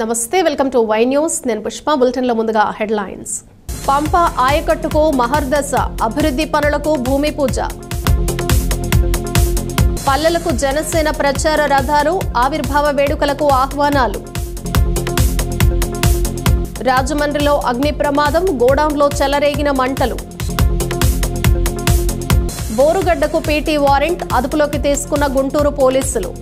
నమస్తే welcome to Y news నేను Pushpa bulletin లో ముందుగా హెడ్లైన్స్ పంప ఆయకట్టుకు మహర్దశ అభివృద్ధి పనులకు భూమి పూజ పల్లెలకు జనసేన ప్రచార రథాలు ఆవిర్భావ వేడుకలకు ఆహ్వానాలు రాజమండ్రిలో అగ్ని ప్రమాదం గోడౌన్లో చెలరేగిన మంటలు బోరుగడ్డకు పీటీ వారెంట్ అదుపులోకి తీసుకున్న గుంటూరు పోలీసులు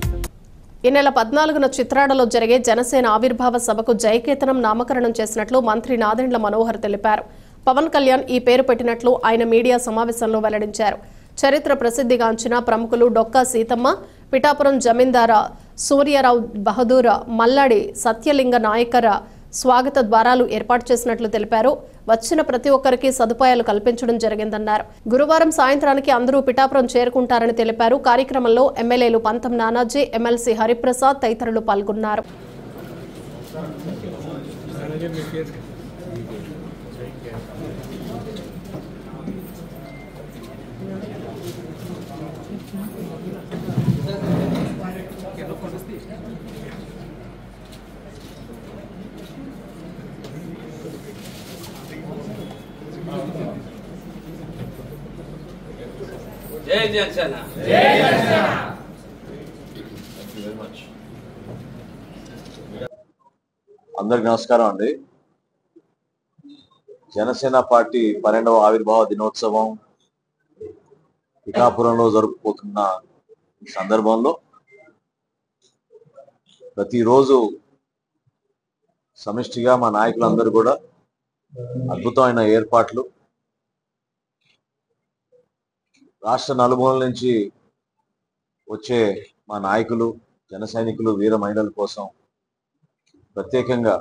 ఈ నెల 14న చిత్రాడలో జరిగే జనసేన ఆవిర్భావ సభకు జయకేతనం నామకరణం చేసినట్లు మంత్రి నాదెండ్ల మనోహర్ తెలిపారు. పవన్ కళ్యాణ్ ఈ పేరు పెట్టినట్లు ఆయన మీడియా సమావేశంలో వెల్లడించారు. చరిత్ర ప్రసిద్ధిగాంచిన ప్రముఖులు డొక్కా సీతమ్మ, పిఠాపురం జమీందార సూర్యారావు బహదూర్, మల్లాడి సత్యలింగ నాయకర స్వాగత ద్వారాలు ఏర్పాటు చేసినట్లు తెలిపారు. వచ్చిన ప్రతి ఒక్కరికి సదుపాయాలు కల్పించడం జరిగిందన్నారు. గురువారం సాయంత్రానికి అందరూ పిఠాపురం చేరుకుంటారని తెలిపారు. కార్యక్రమంలో ఎమ్మెల్యేలు పంతం నానాజీ, ఎమ్మెల్సీ హరిప్రసాద్ తదితరులు పాల్గొన్నారు. జై జనసేన. అందరికి నమస్కారం అండి. జనసేన పార్టీ 12వ ఆవిర్భావ దినోత్సవం పిఠాపురంలో జరుపుకుపోతున్న ఈ సందర్భంలో ప్రతిరోజు సమిష్టిగా మా నాయకులందరూ కూడా అద్భుతమైన ఏర్పాట్లు, రాష్ట్ర నలుమూలల నుంచి వచ్చే మా నాయకులు, జన సైనికులు, వీర మహిళల కోసం ప్రత్యేకంగా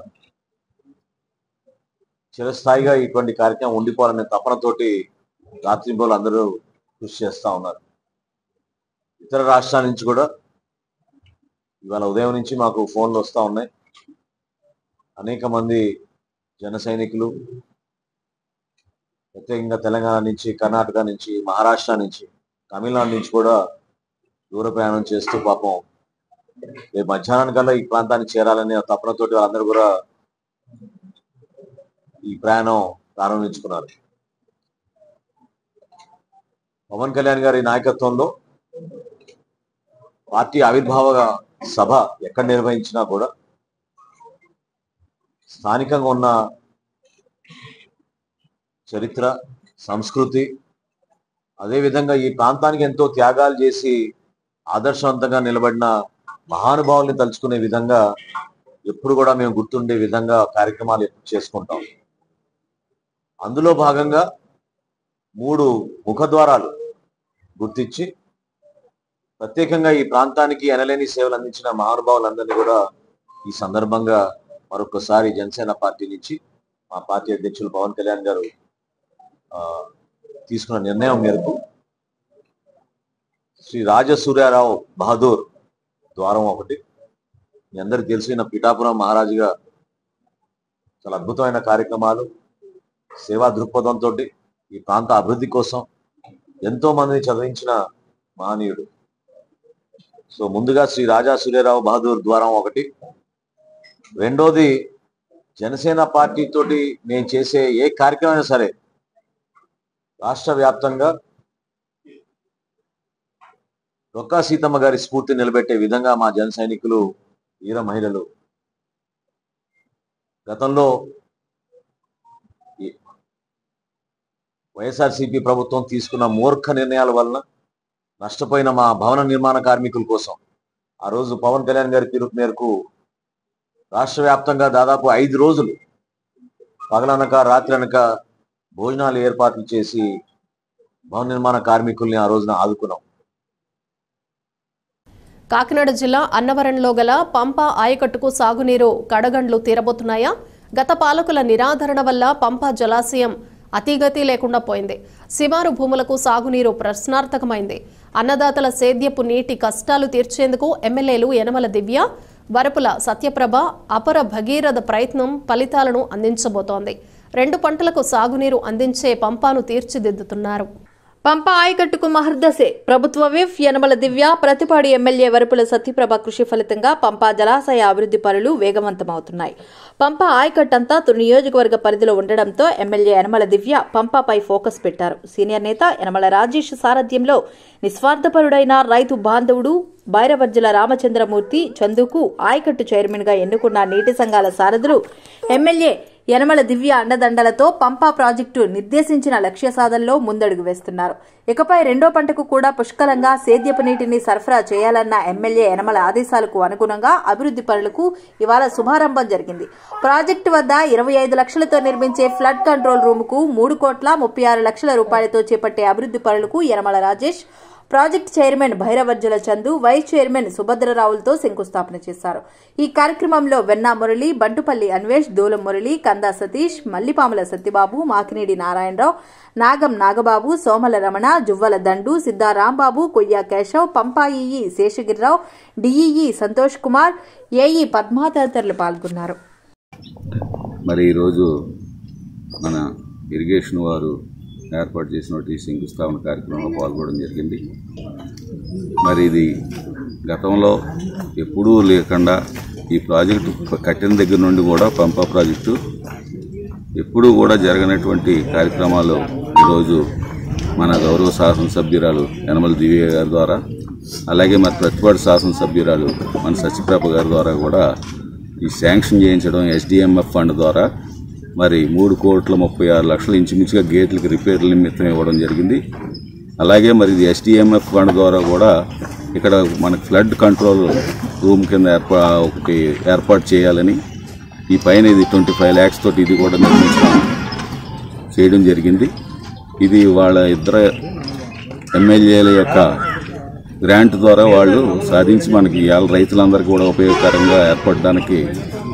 చిరస్థాయిగా ఇటువంటి కార్యక్రమం ఉండిపోవాలనే తపనతోటి రాత్రింబోలు అందరూ కృషి చేస్తూ ఉన్నారు. ఇతర రాష్ట్రాల నుంచి కూడా ఇవాళ ఉదయం నుంచి మాకు ఫోన్లు వస్తూ ఉన్నాయి. అనేక మంది జన సైనికులు ప్రత్యేకంగా తెలంగాణ నుంచి, కర్ణాటక నుంచి, మహారాష్ట్ర నుంచి, తమిళనాడు నుంచి కూడా దూర ప్రయాణం చేస్తూ పాపం రేపు మధ్యాహ్నానికల్లా ఈ ప్రాంతానికి చేరాలనే తపనతోటి వాళ్ళందరూ కూడా ఈ ప్రయాణం ప్రారంభించుకున్నారు. పవన్ కళ్యాణ్ గారి నాయకత్వంలో పార్టీ ఆవిర్భావ సభ ఎక్కడ నిర్వహించినా కూడా స్థానికంగా ఉన్న చరిత్ర, సంస్కృతి, అదేవిధంగా ఈ ప్రాంతానికి ఎంతో త్యాగాలు చేసి ఆదర్శవంతంగా నిలబడిన మహానుభావుల్ని తలుచుకునే విధంగా ఎప్పుడు కూడా మేము గుర్తుండే విధంగా కార్యక్రమాలు ఎప్పుడు చేసుకుంటాం. అందులో భాగంగా 3 ముఖద్వారాలు గుర్తించి ప్రత్యేకంగా ఈ ప్రాంతానికి ఎనలేని సేవలు అందించిన మహానుభావులందరినీ కూడా ఈ సందర్భంగా మరొకసారి జనసేన పార్టీ నుంచి మా పార్టీ అధ్యక్షులు పవన్ కళ్యాణ్ గారు తీసుకున్న నిర్ణయం మేరకు శ్రీ రాజసూర్యారావు బహదూర్ ద్వారం 1, మీ అందరికి తెలిసిన పిఠాపురం మహారాజుగా చాలా అద్భుతమైన కార్యక్రమాలు, సేవా దృక్పథంతో ఈ ప్రాంత అభివృద్ధి కోసం ఎంతో మందిని చదివించిన మహనీయుడు. సో ముందుగా శ్రీ రాజా సూర్యారావు బహదూర్ ద్వారం 1, రెండోది జనసేన పార్టీ తోటి నేను చేసే ఏ కార్యక్రమం అయినా సరే రాష్ట్ర వ్యాప్తంగా డొక్కా సీతమ్మ గారి స్ఫూర్తి నిలబెట్టే విధంగా మా జన సైనికులు, వీర మహిళలు గతంలో వైఎస్ఆర్సీపీ ప్రభుత్వం తీసుకున్న మూర్ఖ నిర్ణయాల వలన నష్టపోయిన మా భవన నిర్మాణ కార్మికుల కోసం ఆ రోజు పవన్ కళ్యాణ్ గారి పిలుపు మేరకు రాష్ట్ర వ్యాప్తంగా దాదాపు 5 రోజులు పగలనక రాత్రి అనక భోజనాలు ఏర్పాట్లు చేసి భవన నిర్మాణ కార్మికుల్ని ఆ రోజున ఆదుకున్నాం. కాకినాడ జిల్లా అన్నవరంలో గల పంప ఆయకట్టుకు సాగునీరు కడగండ్లు తీరబోతున్నాయా? గత పాలకుల నిరాదరణ వల్ల పంప జలాశయం అతిగతి లేకుండా పోయింది. శివారు భూములకు సాగునీరు ప్రశ్నార్థకమైంది. అన్నదాతల సేద్యపు నీటి కష్టాలు తీర్చేందుకు ఎమ్మెల్యేలు యనమల దివ్య, వరపుల సత్యప్రభ అపర భగీరథ ప్రయత్నం ఫలితాలను అందించబోతోంది. 2 పంటలకు సాగునీరు అందించే పంపాను తీర్చిదిద్దుతున్నారు. పంప ఆయకట్టుకు మహర్దశే ప్రభుత్వ విప్ యనమల దివ్య ప్రతిపాడు ఎమ్మెల్యే వరపుల సత్యప్రభ కృషి ఫలితంగా పంపా జలాశయ అభివృద్ధి పనులు వేగవంతమవుతున్నాయి. పంప ఆయకట్టంతా నియోజకవర్గ పరిధిలో ఉండడంతో ఎమ్మెల్యే యనమల దివ్య పంపాపై ఫోకస్ పెట్టారు. సీనియర్ నేత యనమల రాజేష్ సారథ్యంలో నిస్వార్థపరుడైన రైతు బాంధవుడు బైరవర్జల రామచంద్రమూర్తి చందుకు ఆయకట్టు చైర్మన్ గా ఎన్నుకున్న నీటి సంఘాల సారథులు ఎమ్మెల్యే యనమల దివ్య అండదండలతో పంపా ప్రాజెక్టు నిర్దేశించిన లక్ష్య సాధనలో ముందడుగు వేస్తున్నారు. ఇకపై రెండో పంటకు కూడా పుష్కలంగా సేద్యపు నీటిని సరఫరా చేయాలన్న ఎమ్మెల్యే యనమల ఆదేశాలకు అనుగుణంగా అభివృద్ధి పనులకు ఇవాళ శుభారంభం జరిగింది. ప్రాజెక్టు వద్ద 25 లక్షలతో నిర్మించే ఫ్లడ్ కంట్రోల్ రూముకు 3,36 లక్షల రూపాయలతో చేపట్టే అభివృద్ధి పనులకు Yanamala Rajesh, project chairman Bhairavarjala Chandu, vice chairman సుభద్రరావులతో శంకుస్థాపన చేశారు. ఈ కార్యక్రమంలో వెన్నా మురళి, బంటుపల్లి అన్వేష్, దూలం మురళి, కందా సతీష్, మల్లిపాముల సత్యబాబు, మాకినేడి నారాయణరావు, నాగం Nagababu, Somala Ramana, Juvvala Dandu, Siddarambabu, Koyya Keshav, Pampa EE Seshagirirao, DEE Santosh Kumar, AE Padma తదితరులు పాల్గొన్నారు. మరి ఈరోజు మన ఇరిగేషన్ వారు ఏర్పాటు చేసినటువంటి శంకుస్థాపన కార్యక్రమంలో పాల్గొనడం జరిగింది. మరి ఇది గతంలో ఎప్పుడూ లేకుండా ఈ ప్రాజెక్టు కట్టిన దగ్గర నుండి కూడా పంపా ప్రాజెక్టు ఎప్పుడూ కూడా జరగనటువంటి కార్యక్రమాలు ఈరోజు మన గౌరవ శాసనసభ్యురాలు యనమల దివ్య గారి ద్వారా, అలాగే మరి ప్రతిపాడు శాసనసభ్యురాలు మన సత్యప్రభ గారి ద్వారా కూడా ఈ శాంక్షన్ చేయించడం ఎస్డిఎంఎఫ్ ఫండ్ ద్వారా మరి 3,36 లక్షలు ఇంచుమించుగా గేట్లకి రిపేర్ల నిమిత్తం ఇవ్వడం జరిగింది. అలాగే మరి ఇది ఎస్డిఎంఎఫ్ ఫండ్ ద్వారా కూడా ఇక్కడ మనకు ఫ్లడ్ కంట్రోల్ రూమ్ కింద ఒకటి ఏర్పాటు చేయాలని ఈ పైన ఇది 25 lakhs తోటి ఇది కూడా చేయడం జరిగింది. ఇది వాళ్ళ ఇద్దరు ఎమ్మెల్యేల యొక్క గ్రాంట్ ద్వారా వాళ్ళు సాధించి మనకి ఇవాళ రైతులందరికీ కూడా ఉపయోగకరంగా ఏర్పడడానికి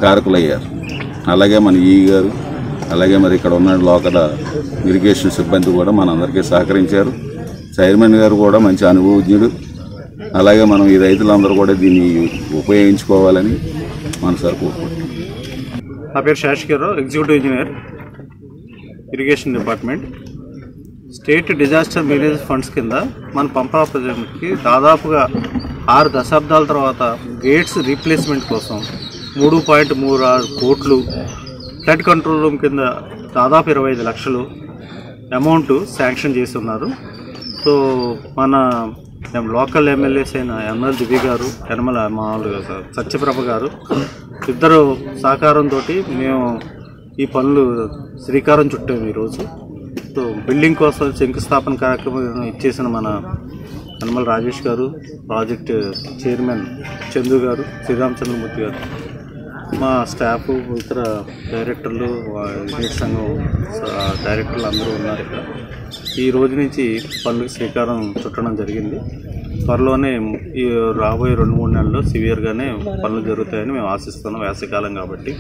కారకులయ్యారు. అలాగే మన ఈ గారు, అలాగే మరి ఇక్కడ ఉన్న లోకల్ ఇరిగేషన్ సిబ్బంది కూడా మనందరికీ సహకరించారు. చైర్మన్ గారు కూడా మంచి అనుభవజ్ఞుడు. అలాగే మనం ఈ రైతులందరూ కూడా దీన్ని ఉపయోగించుకోవాలని మనసారి కోరుకుంటున్నాం. నా పేరు Seshagiri Rao, executive engineer, irrigation department. State disaster management funds కింద మన పంపా ప్రాజెక్ట్కి దాదాపుగా 6 దశాబ్దాల తర్వాత గేట్స్ రీప్లేస్మెంట్ కోసం 3.36 కోట్లు, ఫ్లడ్ కంట్రోల్ రూమ్ కింద దాదాపు 25 లక్షలు అమౌంట్ శాంక్షన్ చేసి ఉన్నారు. సో మన లోకల్ ఎమ్మెల్యేస్ అయిన యనమల దివ్య గారు, యనమల మామూలుగా సత్యప్రభ గారు ఇద్దరు సహకారంతో మేము ఈ పనులు శ్రీకారం చుట్టాము ఈరోజు. సో బిల్డింగ్ కోసం శంకుస్థాపన కార్యక్రమం ఇచ్చేసిన మన యనమల రాజేష్ గారు, ప్రాజెక్ట్ చైర్మన్ చందు గారు, శ్రీరామచంద్రమూర్తి గారు, మా స్టాఫ్, ఇతర డైరెక్టర్లు, నీటి సంఘం డైరెక్టర్లు అందరూ ఉన్నారు ఇక్కడ. ఈ రోజు నుంచి పనులకు శ్రీకారం చుట్టడం జరిగింది. త్వరలోనే ఈ రాబోయే 2-3 నెలల్లో సివియర్గానే పనులు జరుగుతాయని మేము ఆశిస్తున్నాం. వేసవికాలం కాబట్టి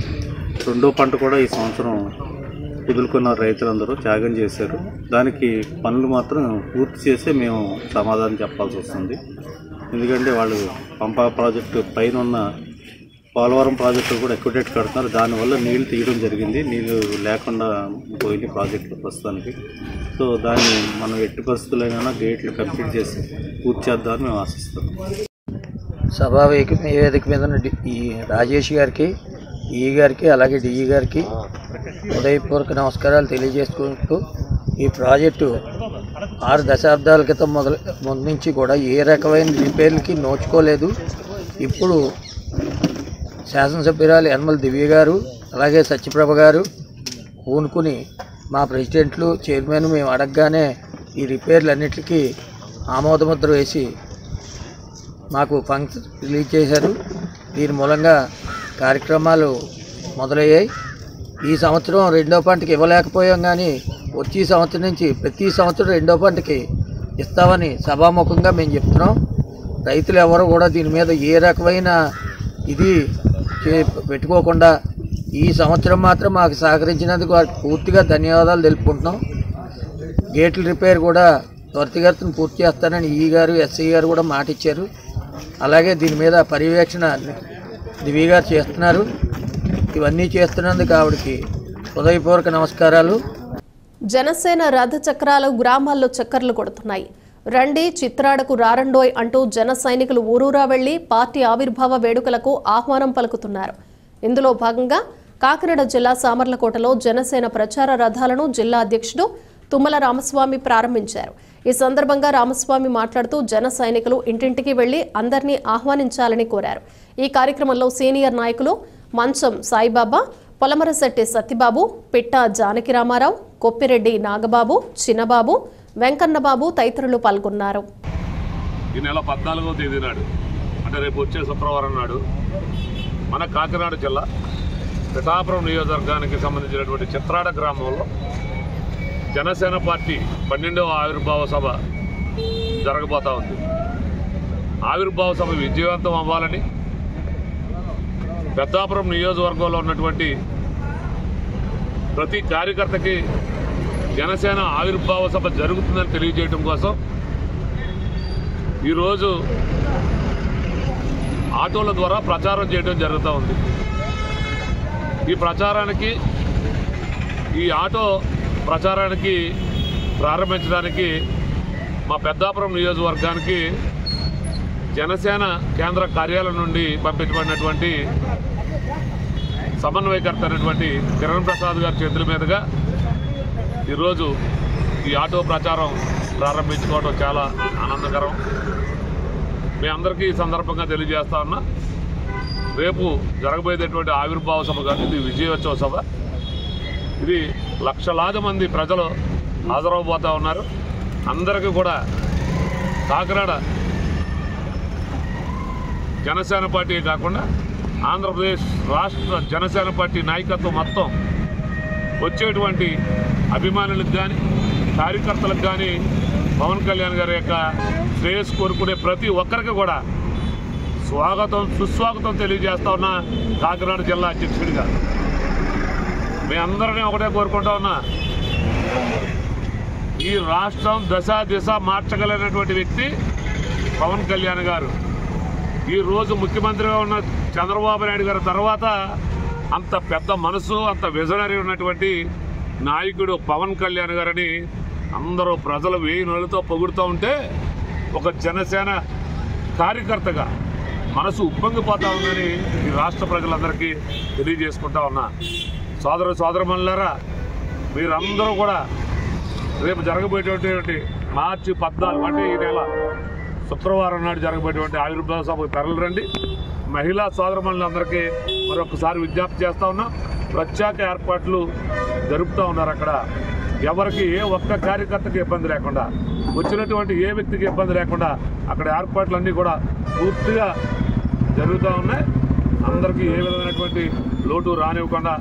రెండో పంట కూడా ఈ సంవత్సరం కుదులుకున్న రైతులందరూ త్యాగం చేశారు. దానికి పనులు మాత్రం పూర్తి చేసే మేము సమాధానం చెప్పాల్సి వస్తుంది. ఎందుకంటే వాళ్ళు పంపా ప్రాజెక్టు పైన ఉన్న పోలవరం ప్రాజెక్టు కూడా ఎక్విడేట్ కడుతున్నారు. దానివల్ల నీళ్లు తీయడం జరిగింది. నీళ్లు లేకుండా పోయింది ప్రాజెక్టులు ప్రస్తుతానికి. సో దాన్ని మనం ఎట్టి పరిస్థితులైనా గేట్లు కంప్లీట్ చేసి పూర్తి చేద్దామని మేము ఆశిస్తున్నాం. సభా వేదిక మీద ఈ రాజేష్ గారికి, ఈ గారికి, అలాగే డిఈ గారికి హృదయపూర్వక నమస్కారాలు తెలియజేసుకుంటూ, ఈ ప్రాజెక్టు 6 దశాబ్దాల క్రితం ముందు నుంచి కూడా ఏ రకమైన రిపేర్లకి నోచుకోలేదు. ఇప్పుడు శాసనసభ్యురాలు యనమల దివ్య గారు, అలాగే సత్యప్రభ గారు పూనుకుని మా ప్రెసిడెంట్లు, చైర్మన్ మేము అడగగానే ఈ రిపేర్లన్నిటికీ ఆమోదముద్ర వేసి మాకు ఫండ్స్ రిలీజ్ చేశారు. దీని మూలంగా కార్యక్రమాలు మొదలయ్యాయి. ఈ సంవత్సరం రెండో పంటకి ఇవ్వలేకపోయాం, కానీ వచ్చే సంవత్సరం నుంచి ప్రతి సంవత్సరం రెండో పంటకి ఇస్తామని సభాముఖంగా మేము చెప్తున్నాం. రైతులు ఎవరు కూడా దీని మీద ఏ రకమైన ఇది పెట్టుకోకుండా ఈ సంవత్సరం మాత్రం మాకు సహకరించినందుకు వారికి పూర్తిగా ధన్యవాదాలు తెలుపుకుంటున్నాం. గేట్ల రిపేర్ కూడా త్వరితగతిన పూర్తి చేస్తానని ఈ గారు, ఎస్ఐ గారు కూడా మాట ఇచ్చారు. అలాగే దీని మీద పర్యవేక్షణ దివ్య గారు చేస్తున్నారు. ఇవన్నీ చేస్తున్నందుకు ఆవిడకి హృదయపూర్వక నమస్కారాలు. జనసేన రథ చక్రాలు గ్రామాల్లో చక్కర్లు కొడుతున్నాయి. రండి చిత్రాడకు రారండోయ్ అంటూ జన సైనికులు ఊరూరా వెళ్లి పార్టీ ఆవిర్భావ వేడుకలకు ఆహ్వానం పలుకుతున్నారు. ఇందులో భాగంగా కాకినాడ జిల్లా సామర్లకోటలో జనసేన ప్రచార రథాలను జిల్లా అధ్యక్షుడు తుమ్మల రామస్వామి ప్రారంభించారు. ఈ సందర్భంగా రామస్వామి మాట్లాడుతూ జన సైనికులు ఇంటింటికి వెళ్లి అందరినీ ఆహ్వానించాలని కోరారు. ఈ కార్యక్రమంలో సీనియర్ నాయకులు మంచం సాయిబాబా, పొలమరశెట్టి సత్యబాబు, పిట్టా జానకి రామారావు, కొప్పిరెడ్డి నాగబాబు, చిన్నబాబు, వెంకన్నబాబు తదితరులు పాల్గొన్నారు. ఈ నెల 14వ తేదీ నాడు అంటే రేపు వచ్చే శుక్రవారం నాడు మన కాకినాడ జిల్లా పిఠాపురం నియోజకవర్గానికి సంబంధించినటువంటి చిత్రాడ గ్రామంలో జనసేన పార్టీ 12వ ఆవిర్భావ సభ జరగబోతా ఉంది. ఆవిర్భావ సభ విజయవంతం అవ్వాలని పెద్దాపురం నియోజకవర్గంలో ఉన్నటువంటి ప్రతి కార్యకర్తకి జనసేన ఆవిర్భావ సభ జరుగుతుందని తెలియజేయడం కోసం ఈరోజు ఆటోల ద్వారా ప్రచారం చేయడం జరుగుతూ ఉంది. ఈ ప్రచారానికి ఈ ఆటో ప్రచారానికి ప్రారంభించడానికి మా పెద్దాపురం నియోజకవర్గానికి జనసేన కేంద్ర కార్యాలయం నుండి పంపించబడినటువంటి సమన్వయకర్త అయినటువంటి కిరణ్ ప్రసాద్ గారి చేతుల మీదుగా ఈరోజు ఈ ఆటో ప్రచారం ప్రారంభించుకోవడం చాలా ఆనందకరం. మీ అందరికీ ఈ సందర్భంగా తెలియజేస్తా ఉన్నా, రేపు జరగబోయేటటువంటి ఆవిర్భావ సభ కాదు, ఇది విజయోత్సవ సభ. ఇది లక్షలాది మంది ప్రజలు హాజరవబోతూ ఉన్నారు. అందరికీ కూడా కాకినాడ జనసేన పార్టీ కాకుండా ఆంధ్రప్రదేశ్ రాష్ట్ర జనసేన పార్టీ నాయకత్వం మొత్తం వచ్చేటువంటి అభిమానులకు కానీ కార్యకర్తలకు కానీ పవన్ కళ్యాణ్ గారి యొక్క శ్రేయస్సు కోరుకునే ప్రతి ఒక్కరికి కూడా స్వాగతం సుస్వాగతం తెలియజేస్తా ఉన్నా. కాకినాడ జిల్లా అధ్యక్షుడిగా మీ అందరినీ ఒకటే కోరుకుంటా ఉన్నా, ఈ రాష్ట్రం దశ దిశ మార్చగలిగినటువంటి వ్యక్తి పవన్ కళ్యాణ్ గారు. ఈరోజు ముఖ్యమంత్రిగా ఉన్న చంద్రబాబు నాయుడు గారి తర్వాత అంత పెద్ద మనసు, అంత విజనరీ ఉన్నటువంటి నాయకుడు పవన్ కళ్యాణ్ గారని అందరూ ప్రజలు వేయి నోళ్ళతో పొగుడుతూ ఉంటే ఒక జనసేన కార్యకర్తగా మనసు ఉప్పొంగిపోతా ఉందని ఈ రాష్ట్ర ప్రజలందరికీ తెలియజేసుకుంటా ఉన్నా. సోదరమణులారా, మీరందరూ కూడా రేపు జరగబోయేటువంటి మార్చి 14 అంటే ఈ నెల శుక్రవారం నాడు జరగబోయేటువంటి ఆవిర్భావ సభకు తరలిరండి. మహిళా సోదరమణులందరికీ మరొకసారి విజ్ఞప్తి చేస్తా ఉన్నాం. ప్రత్యేక ఏర్పాట్లు జరుపుతూ ఉన్నారు. అక్కడ ఎవరికి ఏ ఒక్క కార్యకర్తకి ఇబ్బంది లేకుండా, వచ్చినటువంటి ఏ వ్యక్తికి ఇబ్బంది లేకుండా అక్కడ ఏర్పాట్లన్నీ కూడా పూర్తిగా జరుగుతూ ఉన్నాయి. అందరికీ ఏ విధమైనటువంటి లోటు రానివ్వకుండా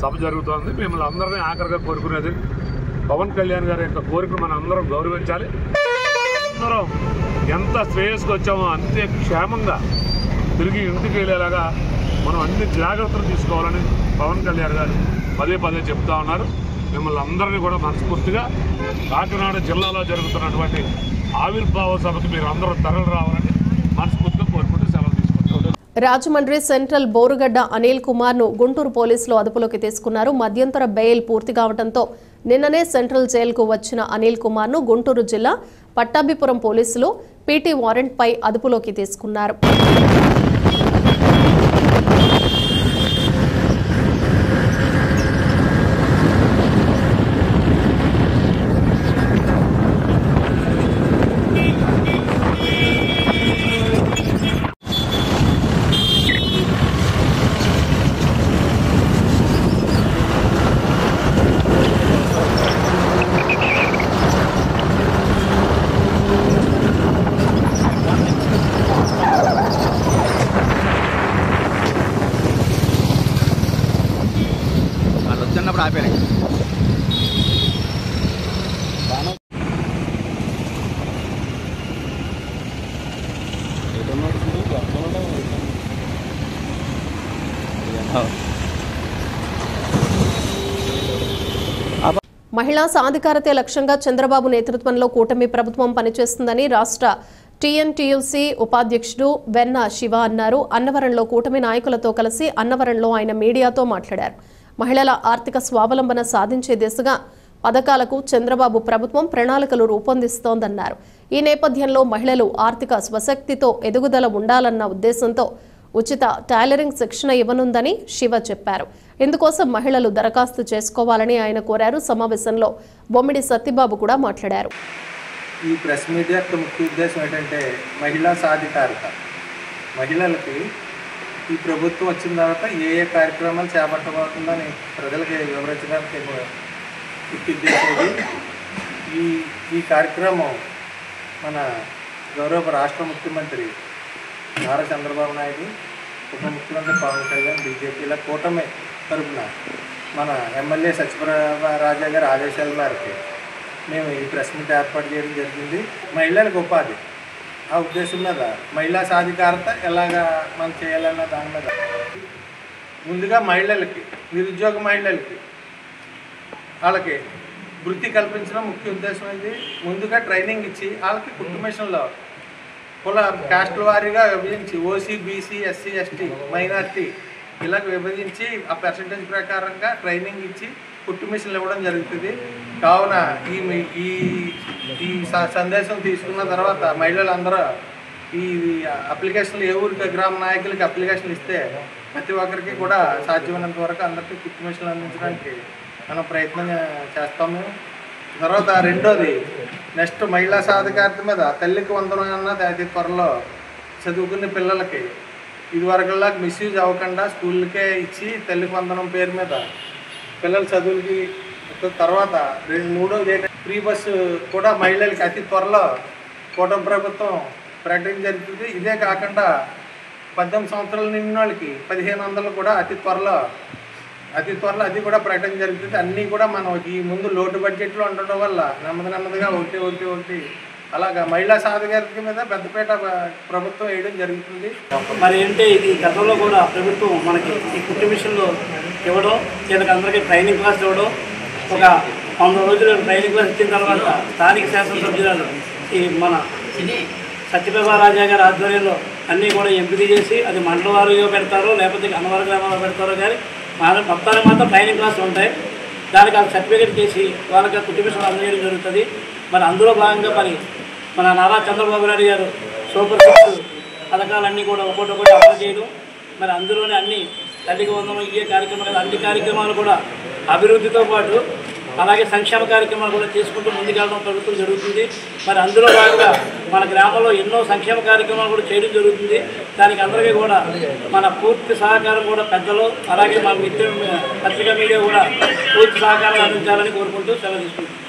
సభ జరుగుతోంది. మిమ్మల్ని అందరినీ ఆఖరిగా కోరుకునేది పవన్ కళ్యాణ్ గారి యొక్క కోరికను మనం అందరం గౌరవించాలి. అందరం ఎంత శ్రేయస్సుకు వచ్చామో అంతే క్షేమంగా తిరిగి ఇంటికి వెళ్ళేలాగా మనం అన్ని జాగ్రత్తలు తీసుకోవాలని పవన్ కళ్యాణ్ గారు పదే చెప్తా ఉన్నారు. మిమ్మల్ని అందరినీ కూడా మనస్ఫూర్తిగా కాకినాడ జిల్లాలో జరుగుతున్నటువంటి ఆవిర్భావ సభకు మీరు అందరూ తరలి రావాలని మనస్ఫూర్తిగా కోరుకుంటూ సెలవు తీసుకుంటారు. రాజమండ్రి సెంట్రల్ బోరుగడ్డ అనిల్ కుమార్ ను గుంటూరు పోలీసులు అదుపులోకి తీసుకున్నారు. మధ్యంతర బెయిల్ పూర్తి కావడంతో నిన్ననే సెంట్రల్ జైలుకు వచ్చిన అనిల్ కుమార్ ను గుంటూరు జిల్లా పట్టాభిపురం పోలీసులు పీటీ వారెంట్ పై అదుపులోకి తీసుకున్నారు. మహిళా సాధికారతే లక్ష్యంగా చంద్రబాబు నేతృత్వంలో కూటమి ప్రభుత్వం పనిచేస్తుందని రాష్ట్ర టీఎన్టీయూసీ ఉపాధ్యక్షుడు వెన్న శివ అన్నారు. అన్నవరంలో కూటమి నాయకులతో కలిసి అన్నవరంలో ఆయన మీడియాతో మాట్లాడారు. మహిళల ఆర్థిక స్వావలంబన సాధించే దిశగా పథకాలకు చంద్రబాబు ప్రభుత్వం ప్రణాళికలు రూపొందిస్తోందన్నారు. ఈ నేపథ్యంలో మహిళలు ఆర్థిక స్వశక్తితో ఎదుగుదల ఉండాలన్న ఉద్దేశంతో ఉచిత టైలరింగ్ శిక్షణ ఇవ్వనుందని శివ చెప్పారు. ఇందుకోసం మహిళలు దరఖాస్తు చేసుకోవాలని ఆయన కోరారు. సమావేశంలో బొమ్మిడి సత్యబాబు కూడా మాట్లాడారు. ఈ ప్రెస్ మీట్ యొక్క ముఖ్య ఉద్దేశం ఏంటంటే మహిళా సాధికారత. మహిళలకి ఈ ప్రభుత్వం వచ్చిన తర్వాత ఏ ఏ కార్యక్రమాలు చేపట్టబోతుందని ప్రజలకి వివరించడానికి ఉద్దేశించేది. ఈ కార్యక్రమం మన గౌరవ రాష్ట్ర ముఖ్యమంత్రి నారా చంద్రబాబు నాయుడు, ఉప ముఖ్యమంత్రి పవన్ కళ్యాణ్, బీజేపీల కూటమి తరఫున మన ఎమ్మెల్యే సత్యప్రభ రాజా గారి ఆదేశాల మేరకు మేము ఈ ప్రెస్ మీట్ ఏర్పాటు చేయడం జరిగింది. మహిళలకు ఉపాధి ఆ ఉద్దేశం మీద మహిళా సాధికారత ఎలాగా మనం చేయాలన్న దాని మీద ముందుగా మహిళలకి, నిరుద్యోగ మహిళలకి వాళ్ళకి వృత్తి కల్పించడం ముఖ్య ఉద్దేశం ఇది. ముందుగా ట్రైనింగ్ ఇచ్చి వాళ్ళకి కుటుంబేషన్లో కుల కాస్ట్ల వారీగా విభజించి OC, BC, SC, ST, minority ఇలాగ విభజించి ఆ పర్సంటేజ్ ప్రకారంగా ట్రైనింగ్ ఇచ్చి కుట్టు మిషన్లు ఇవ్వడం జరుగుతుంది. కావున ఈ సందేశం తీసుకున్న తర్వాత మహిళలందరూ ఈ అప్లికేషన్లు ఏ ఊరికి గ్రామ నాయకులకి అప్లికేషన్లు ఇస్తే ప్రతి ఒక్కరికి కూడా సాధ్యమైనంత వరకు అందరికీ కుట్టు మిషన్లు అందించడానికి మనం ప్రయత్నం చేస్తాము. తర్వాత రెండోది నెక్స్ట్ మహిళా సాధికారత మీద తల్లికి వందనం అన్నది అతి త్వరలో చదువుకునే పిల్లలకి ఇదివరకులా మిస్యూజ్ అవ్వకుండా స్కూళ్ళకే ఇచ్చి తల్లికి వందనం పేరు మీద పిల్లల చదువులకి. తర్వాత మూడోది ఫ్రీ బస్సు కూడా మహిళలకి అతి త్వరలో కూటమి ప్రభుత్వం ప్రకటన జరుగుతుంది. ఇదే కాకుండా 18 సంవత్సరాలు నిండిన వాళ్ళకి 1500 కూడా అతి త్వరలో అది కూడా ప్రకటన జరుగుతుంది. అన్నీ కూడా మనం ఈ ముందు లోటు బడ్జెట్లో ఉండడం వల్ల నెమ్మదిగా ఒకటి అలాగా మహిళా సాధికారత మీద పెద్దపేట ప్రభుత్వం వేయడం జరుగుతుంది. మరి అంటే ఇది గతంలో కూడా ప్రభుత్వం మనకి ఈ కుట్టు మిషన్లో ఇవ్వడం, వీళ్ళకి అందరికీ ట్రైనింగ్ క్లాస్ ఇవ్వడం, ఒక 100 రోజులు ట్రైనింగ్ క్లాస్ ఇచ్చిన తర్వాత స్థానిక శాసనసభ్యురాలు ఈ మన సత్యప్రభ రాజా గారి ఆధ్వర్యంలో అన్నీ కూడా ఎంపిక చేసి అది మండల వారీగా పెడతారో లేకపోతే అన్నవర గ్రామాల్లో పెడతారో కానీ మొత్తానికి మాత్రం ట్రైనింగ్ క్లాసులు ఉంటాయి. దానికి అది సర్టిఫికేట్ చేసి వాళ్ళకి కుట్టు మిషన్ అందజేయడం జరుగుతుంది. మరి అందులో భాగంగా మరి మన నారా చంద్రబాబు నాయుడు గారు సూపర్ 6 పథకాలన్నీ కూడా ఒక్కొక్కటి అమలు చేయడం, మరి అందులోనే అన్ని తల్లికి వందనం ఇయ్యే కార్యక్రమాలు, అన్ని కార్యక్రమాలు కూడా అభివృద్ధితో పాటు అలాగే సంక్షేమ కార్యక్రమాలు కూడా తీసుకుంటూ ముందుకెళ్ళడం ప్రభుత్వం జరుగుతుంది. మరి అందులో భాగంగా మన గ్రామంలో ఎన్నో సంక్షేమ కార్యక్రమాలు కూడా చేయడం జరుగుతుంది. దానికి అందరికీ కూడా మన పూర్తి సహకారం కూడా పెద్దలు అలాగే మన పత్రికా మీడియా కూడా పూర్తి సహకారం అందించాలని కోరుకుంటూ సెలవు తీసుకుంటున్నాం.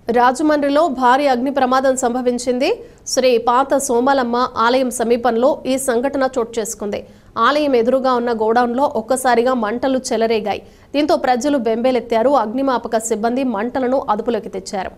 రాజమండ్రిలో భారీ అగ్ని ప్రమాదం సంభవించింది. శ్రీ పాత సోమలమ్మ ఆలయం సమీపంలో ఈ సంఘటన చోటు చేసుకుంది. ఆలయం ఎదురుగా ఉన్న గోడౌన్లో ఒక్కసారిగా మంటలు చెలరేగాయి. దీంతో ప్రజలు బెంబేలెత్తారు. అగ్నిమాపక సిబ్బంది మంటలను అదుపులోకి తెచ్చారు.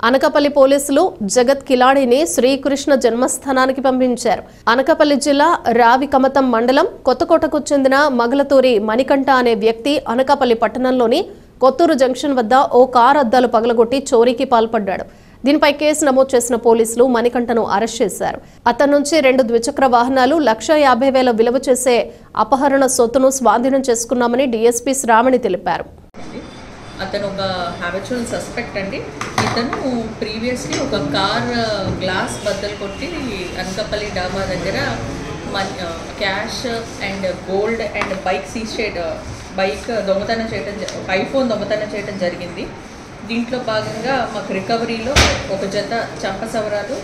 అనకాపల్లి పోలీసులు జగత్ కిలాడిని శ్రీకృష్ణ జన్మస్థానానికి పంపించారు. అనకాపల్లి జిల్లా రావికమతం మండలం కొత్తకోటకు చెందిన మగలతూరి మణికంఠ అనే వ్యక్తి అనకాపల్లి పట్టణంలోని కొత్తూరు జంక్షన్ వద్ద ఓ కారు అద్దాలు పగలగొట్టి చోరీకి పాల్పడ్డాడు. దీనిపై కేసు నమోదు చేసిన పోలీసులు మణికంఠను అరెస్ట్ చేశారు. అతని నుంచి 2 ద్విచక్ర వాహనాలు, 1,50,000 విలువ చేసే అపహరణ సొత్తును స్వాధీనం చేసుకున్నామని డీఎస్పీ శ్రావణి తెలిపారు. అతను ఒక హ్యాబిచువల్ సస్పెక్ట్ అండి. ఇతను ప్రీవియస్లీ ఒక కార్ గ్లాస్ బద్దలు కొట్టి అనకాపల్లి డాబా దగ్గర cash and gold and bike దొంగతనం చేయడం, ఐఫోన్ దొంగతనం చేయడం జరిగింది. దీంట్లో భాగంగా మాకు రికవరీలో ఒక జత చంపసవరాలు,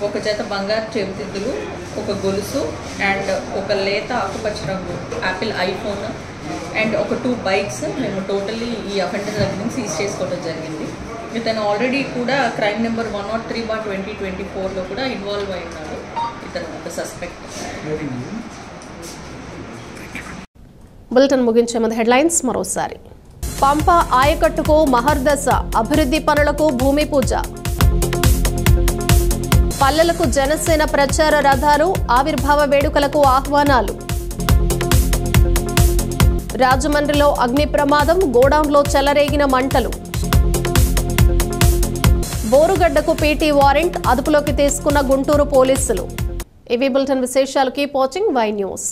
ఒక జత బంగారు చెవితిద్దులు, ఒక గొలుసు అండ్ ఒక లేత ఆకుపచ్చ రంగు యాపిల్ ఐఫోన్ అండ్ ఒక 2 బైక్స్ మేము టోటల్లీ ఈ అఫెండర్ దగ్గర నుంచి సీజ్ చేసుకోవడం జరిగింది. ఇతను ఆల్రెడీ కూడా క్రైమ్ నెంబర్ 103/2024లో కూడా ఇన్వాల్వ్ అయి ఉన్నాడు. ఇతను ఒక సస్పెక్ట్. బులెటిన్ ముగించే ముందు హెడ్లైన్స్ మరోసారి. పంప ఆయకట్టుకు మహర్దశ, అభివృద్ధి పనులకు భూమి పూజ. పల్లెలకు జనసేన ప్రచార రథాలు, ఆవిర్భావ వేడుకలకు ఆహ్వానాలు. రాజమండ్రిలో అగ్ని ప్రమాదం, గోడౌన్లో చెలరేగిన మంటలు. బోరుగడ్డకు పీటీ వారెంట్, అదుపులోకి తీసుకున్న గుంటూరు పోలీసులు. ఇవి బులెటిన్ విశేషాలు. Keep watching Y news.